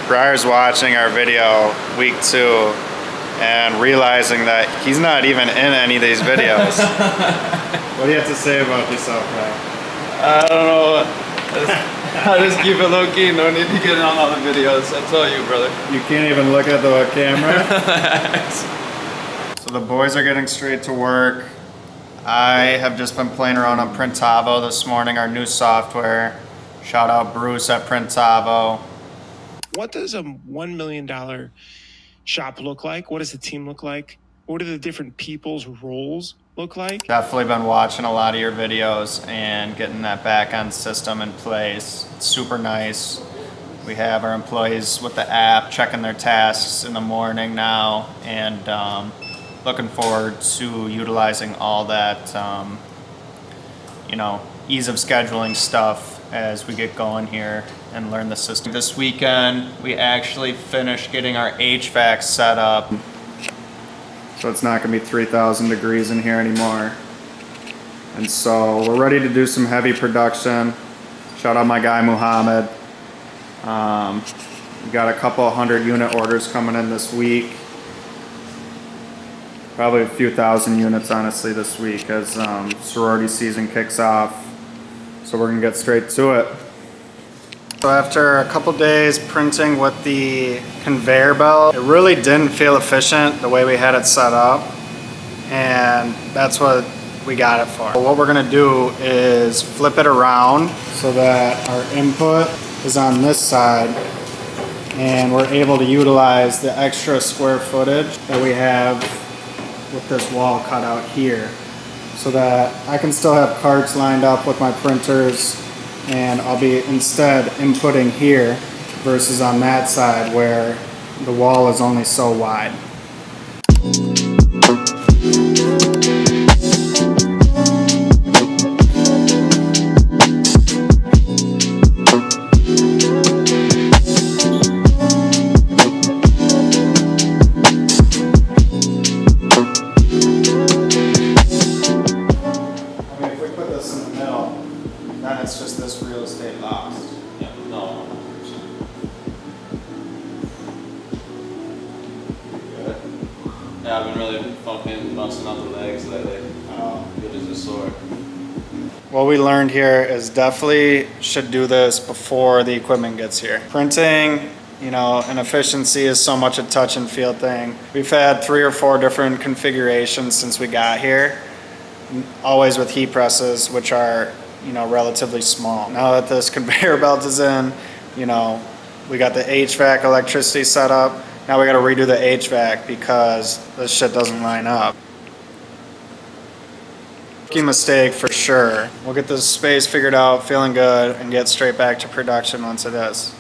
Briar's watching our video week 2 and realizing that he's not even in any of these videos. What do you have to say about yourself, Brian? I don't know. I just keep it low key. No need to get on all the videos. I tell you, brother. You can't even look at the camera? So the boys are getting straight to work. I have just been playing around on Printavo this morning, our new software. Shout out Bruce at Printavo. What does a $1 million shop look like? What does the team look like? What do the different people's roles look like? Definitely been watching a lot of your videos and getting that back-end system in place. It's super nice. We have our employees with the app checking their tasks in the morning now, and looking forward to utilizing all that, ease of scheduling stuff as we get going here and learn the system. This weekend, we actually finished getting our HVAC set up. So it's not gonna be 3,000 degrees in here anymore. And so we're ready to do some heavy production. Shout out my guy, Muhammad. We got a couple 100 unit orders coming in this week. Probably a few thousand units, honestly, this week as sorority season kicks off. So we're gonna get straight to it. So after a couple days printing with the conveyor belt, it really didn't feel efficient the way we had it set up. And that's what we got it for. What we're gonna do is flip it around so that our input is on this side, and we're able to utilize the extra square footage that we have with this wall cut out here, so that I can still have carts lined up with my printers, and I'll be instead inputting here versus on that side where the wall is only so wide. It's just this real estate lost. Yeah, no. Good. Yeah, I've been really fucking busting out the legs lately. Good as a sword. What we learned here is definitely should do this before the equipment gets here. Printing, and efficiency is so much a touch and feel thing. We've had 3 or 4 different configurations since we got here, always with heat presses, which are relatively small. Now that this conveyor belt is in, we got the HVAC electricity set up. Now we got to redo the HVAC because this shit doesn't line up. Rookie mistake for sure. We'll get this space figured out, feeling good, and get straight back to production once it is.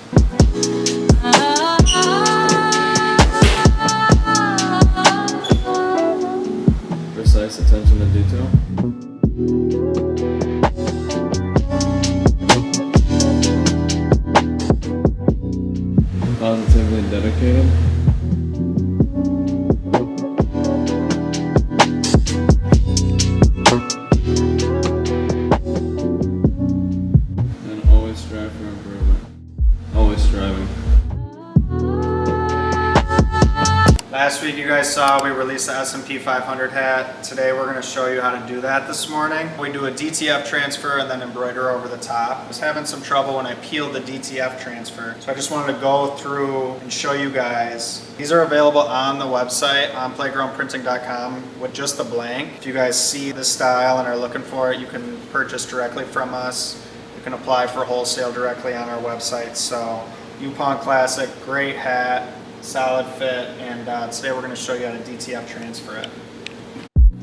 Precise attention to detail. Positively dedicated. And always strive for improvement. Always striving. Last week you guys saw we released the S&P 500 hat. Today we're going to show you how to do that this morning. We do a DTF transfer and then embroider over the top. I was having some trouble when I peeled the DTF transfer, so I just wanted to go through and show you guys. These are available on the website on playgroundprinting.com with just the blank. If you guys see the style and are looking for it, you can purchase directly from us. You can apply for wholesale directly on our website. So Yupon Classic, great hat. Solid fit, and today we're going to show you how to DTF transfer it.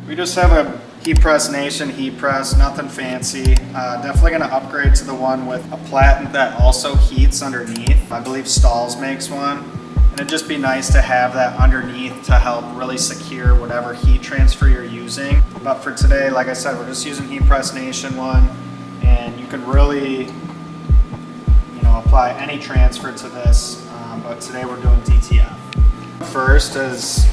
We just have a Heat Press Nation heat press, nothing fancy. Definitely going to upgrade to the one with a platen that also heats underneath. I believe Stalls makes one, and it'd just be nice to have that underneath to help really secure whatever heat transfer you're using. But for today, like I said, we're just using Heat Press Nation one, and you can really apply any transfer to this. But today we're doing DTF. First is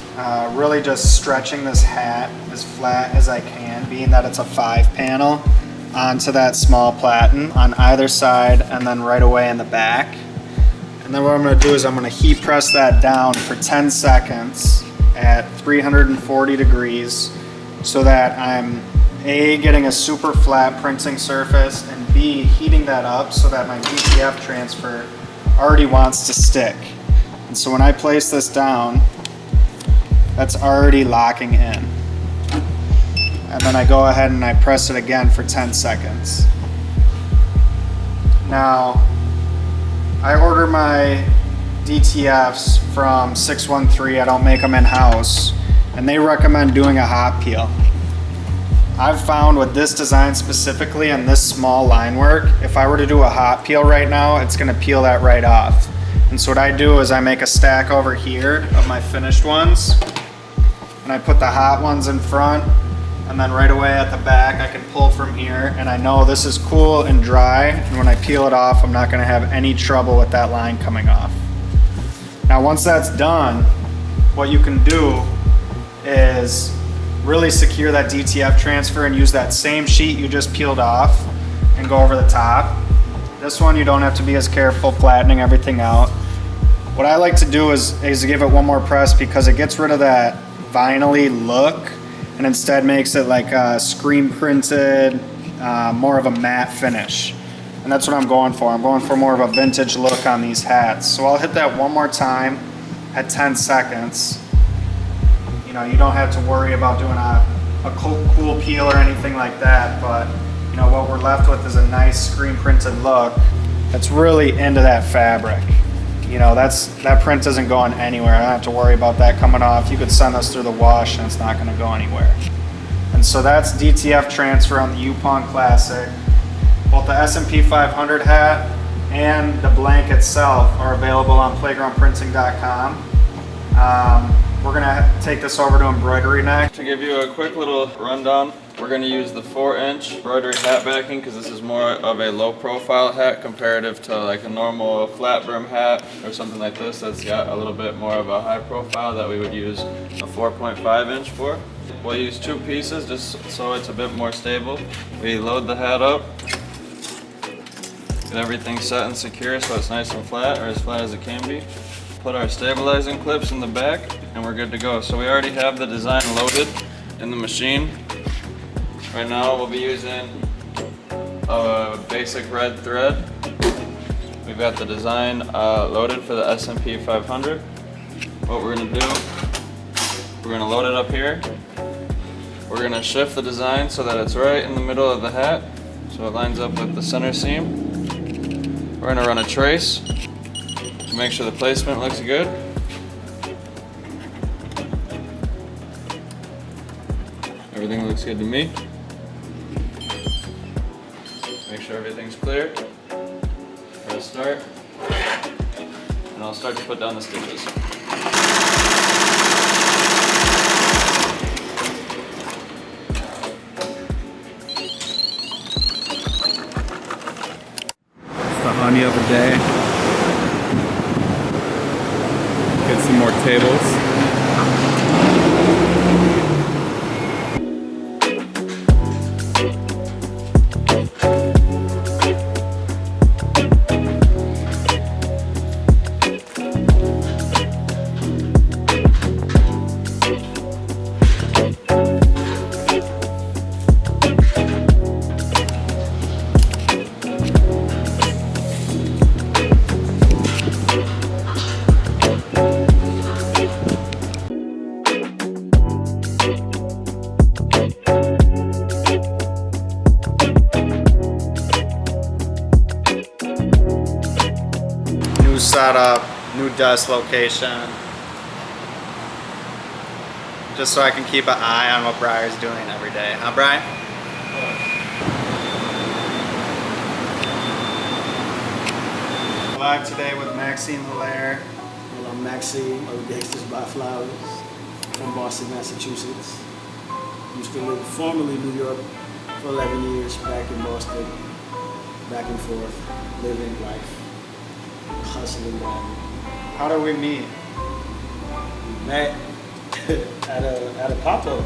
really just stretching this hat as flat as I can, being that it's a 5-panel, onto that small platen on either side and then right away in the back. And then what I'm gonna do is I'm gonna heat press that down for 10 seconds at 340 degrees so that I'm A, getting a super flat printing surface, and B, heating that up so that my DTF transfer already wants to stick. And so when I place this down, that's already locking in. And then I go ahead and I press it again for 10 seconds. Now, I order my DTFs from 613. I don't make them in-house, and they recommend doing a hot peel. I've found with this design specifically and this small line work, if I were to do a hot peel right now, it's gonna peel that right off. And so what I do is I make a stack over here of my finished ones, and I put the hot ones in front, and then right away at the back I can pull from here, and I know this is cool and dry, and when I peel it off I'm not gonna have any trouble with that line coming off. Now once that's done, what you can do is really secure that DTF transfer and use that same sheet you just peeled off and go over the top. This one you don't have to be as careful, flattening everything out. What I like to do is give it one more press because it gets rid of that vinyl-y look and instead makes it like a screen printed, more of a matte finish. And that's what I'm going for. I'm going for more of a vintage look on these hats. So I'll hit that one more time at 10 seconds. You know, you don't have to worry about doing a cool peel or anything like that, but you know, what we're left with is a nice screen printed look that's really into that fabric. You know, that print isn't going anywhere. I don't have to worry about that coming off. You could send this through the wash and it's not gonna go anywhere. And so that's DTF transfer on the Yupon Classic. Both the S&P 500 hat and the blank itself are available on playgroundprinting.com. We're gonna take this over to embroidery next. To give you a quick little rundown, we're gonna use the 4-inch embroidery hat backing because this is more of a low profile hat comparative to like a normal flat brim hat or something like this that's got a little bit more of a high profile that we would use a 4.5 inch for. We'll use 2 pieces just so it's a bit more stable. We load the hat up, get everything set and secure so it's nice and flat, or as flat as it can be. Put our stabilizing clips in the back and we're good to go. So we already have the design loaded in the machine. Right now we'll be using a basic red thread. We've got the design loaded for the S&P 500. What we're gonna do, we're gonna load it up here. We're gonna shift the design so that it's right in the middle of the hat, so it lines up with the center seam. We're gonna run a trace to make sure the placement looks good. Everything looks good to me. Make sure everything's clear. Press start, and I'll start to put down the stitches. It's the honey of the day. Get some more tables. New setup, new desk location. Just so I can keep an eye on what Briar's doing every day. Huh, Brian? Live today with Maxime Hilaire. Well, I'm Maxime of Gangsters Buy Flowers from Boston, Massachusetts. Used to live formerly in New York for 11 years, back in Boston, back and forth, living life, hustling down. How do we meet? We met at a pop-up.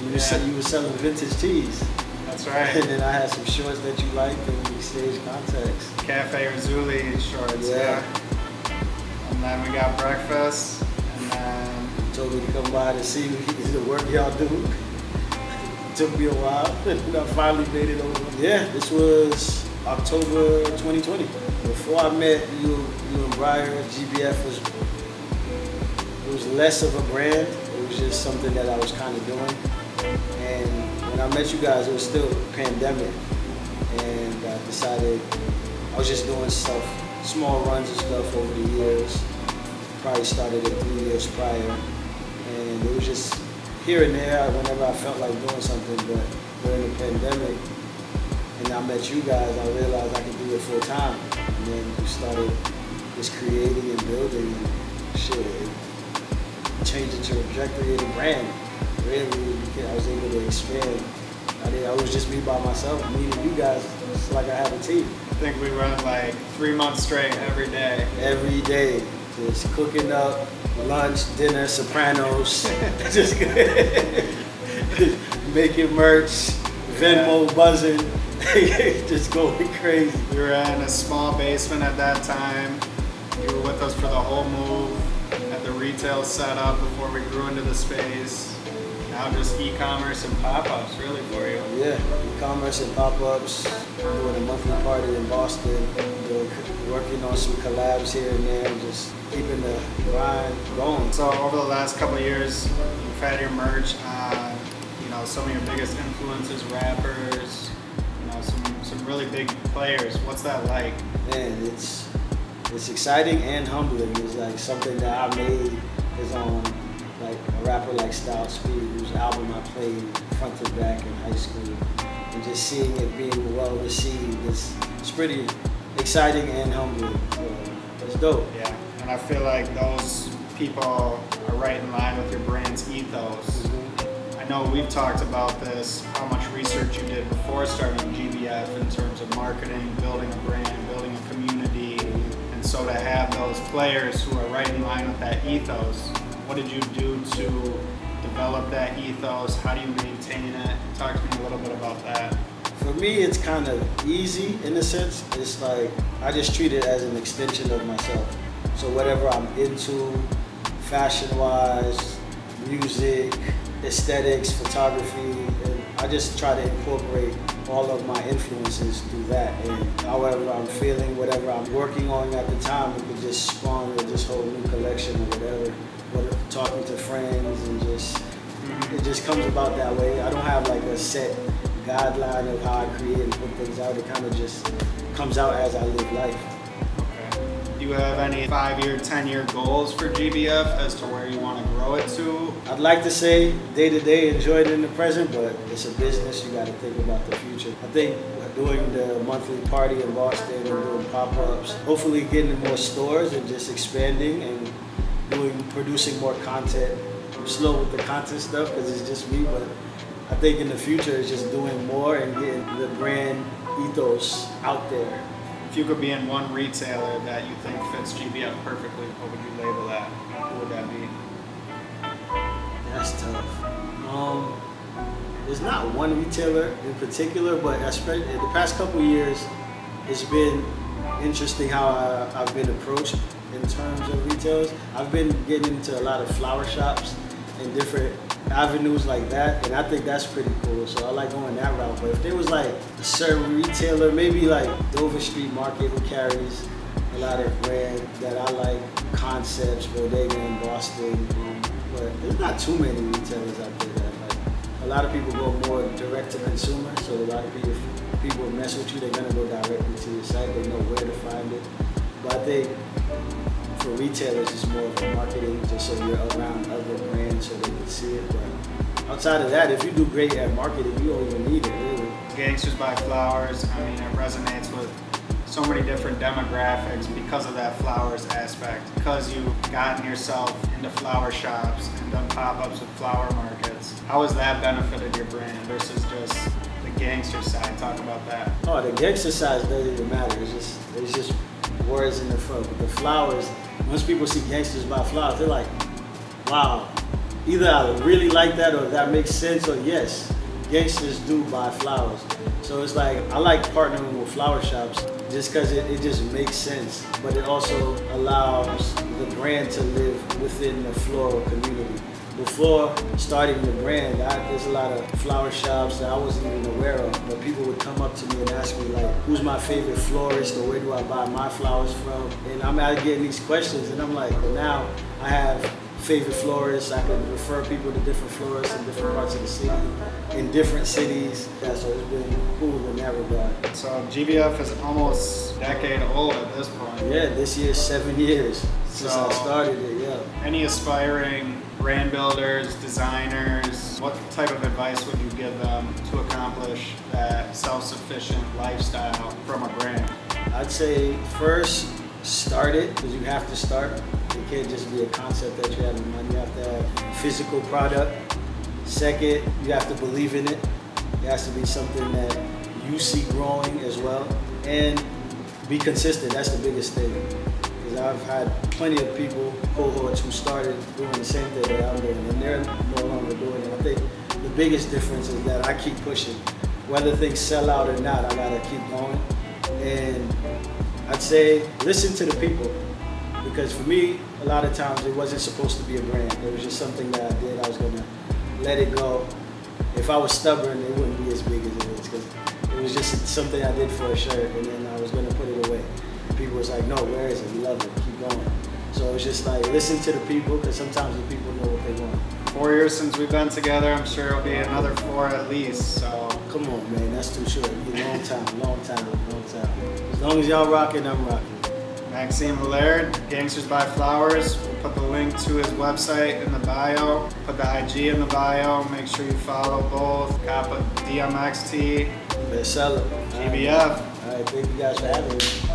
You were selling vintage tees. That's right. And then I had some shorts that you liked and we exchanged contacts. Cafe Rizzoli shorts. Yeah. then we got breakfast, and then Told me to come by to see the work y'all do. Took me a while, and I finally made it over. Yeah, this was October 2020. Before I met you and Briar, GBF was less of a brand. It was just something that I was kind of doing. And when I met you guys, it was still a pandemic. And I decided I was just doing stuff, small runs and stuff over the years. Probably started it 3 years prior. And it was just here and there whenever I felt like doing something. But during the pandemic, and I met you guys, I realized I could do it full time. And then we started just creating and building and shit. It changed the trajectory of the brand. Really, I was able to expand. I was just me by myself, meeting you guys. It's like I have a team. I think we went like 3 months straight every day. Every day, just cooking up lunch, dinner, Sopranos, just making merch, Venmo buzzing, just going crazy. We were in a small basement at that time. You were with us for the whole move, at the retail setup before we grew into the space. Now just e-commerce and pop-ups really for you. Yeah, e-commerce and pop-ups, doing a monthly party in Boston, working on some collabs here and there, just keeping the grind going. So over the last couple of years, you've had your merch on, some of your biggest influences, rappers, some really big players. What's that like? Man, it's exciting and humbling. It's like something that I made is on like a rapper like Styles P, whose album I played front to back in high school, and just seeing it being well received, it's pretty exciting and humbling. So it's dope. Yeah, and I feel like those people are right in line with your brand's ethos. I know we've talked about this, how much research you did before starting GBF in terms of marketing, building a brand, building a community, and so to have those players who are right in line with that ethos, what did you do to develop that ethos? How do you maintain it? Talk to me a little bit about that. For me, it's kind of easy in a sense. It's like I just treat it as an extension of myself. So whatever I'm into, fashion-wise, music, aesthetics, photography, and I just try to incorporate all of my influences through that. And however I'm feeling, whatever I'm working on at the time, it could just spawn with this whole new collection or whatever. Talking to friends and it just comes about that way. I don't have like a set guideline of how I create and put things out. It kind of just comes out as I live life. Okay. Do you have any 5-year, 10-year goals for GBF as to where you want to grow it to? I'd like to say day to day, enjoy it in the present, but it's a business. You got to think about the future. I think doing the monthly party in Boston and doing pop-ups, hopefully getting more stores and just expanding and producing more content. I'm slow with the content stuff because it's just me, but I think in the future it's just doing more and getting the brand ethos out there. If you could be in one retailer that you think fits GBF perfectly, what would you label that? Who would that be? That's tough. There's not one retailer in particular, but especially in the past couple of years, it's been interesting how I've been approached in terms of retailers. I've been getting into a lot of flower shops and different avenues like that, and I think that's pretty cool. So I like going that route. But if there was like a certain retailer, maybe like Dover Street Market, who carries a lot of brand that I like, concepts, Bodega in Boston. But there's not too many retailers out there that like. A lot of people go more direct to consumer, so a lot of people mess with you, they're gonna go directly to your site, they know where to find it. But I think for retailers, it's more of a marketing, just so you're around other brands so they can see it. But outside of that, if you do great at marketing, you don't even need it, really. Gangsters Buy Flowers, I mean, it resonates with so many different demographics because of that flowers aspect. Because you've gotten yourself into flower shops and done pop-ups with flower markets. How has that benefited your brand versus just the gangster side? Talk about that. Oh, the gangster side doesn't even matter. It's just words in the front. But the flowers, once people see Gangsters Buy Flowers, they're like, wow, either I really like that or that makes sense, or yes, gangsters do buy flowers. So it's like, I like partnering with flower shops just because it just makes sense, but it also allows the brand to live within the floral community. Before starting the brand, there's a lot of flower shops that I wasn't even aware of, but people would come up to me and ask me like, who's my favorite florist, or where do I buy my flowers from? And I'm out getting these questions, and I'm like, well, now I have favorite florists. I can refer people to different florists in different parts of the city, in different cities. Yeah, so it's been cool in that regard. So GBF is almost a decade old at this point. Yeah, this year's 7 years since I started it, yeah. Any aspiring brand builders, designers, what type of advice would you give them to accomplish that self-sufficient lifestyle from a brand? I'd say first, start it, because you have to start. It can't just be a concept that you have in mind. You have to have physical product. Second, you have to believe in it. It has to be something that you see growing as well. And be consistent, that's the biggest thing. Because I've had plenty of people, cohorts, who started doing the same thing that I'm doing, and they're no longer doing it. I think the biggest difference is that I keep pushing. Whether things sell out or not, I gotta keep going. And I'd say listen to the people. Because for me, a lot of times it wasn't supposed to be a brand. It was just something that I did. I was gonna let it go. If I was stubborn, it wouldn't be as big as it is, because it was just something I did for a shirt, and then I was gonna put it away. And people was like, no, where is it? We love it, keep going. So it was just like, listen to the people, because sometimes the people know what they want. 4 years since we've been together, I'm sure it'll be another 4 at least, so. Come on, man, that's too short. It'll be a long time, long time, long time. As long as y'all rocking, I'm rocking. Maxime Villard, Gangsters Buy Flowers. We'll put the link to his website in the bio. Put the IG in the bio. Make sure you follow both. Cop a DMXT, Bestseller. GBF. All right, thank you guys for having me.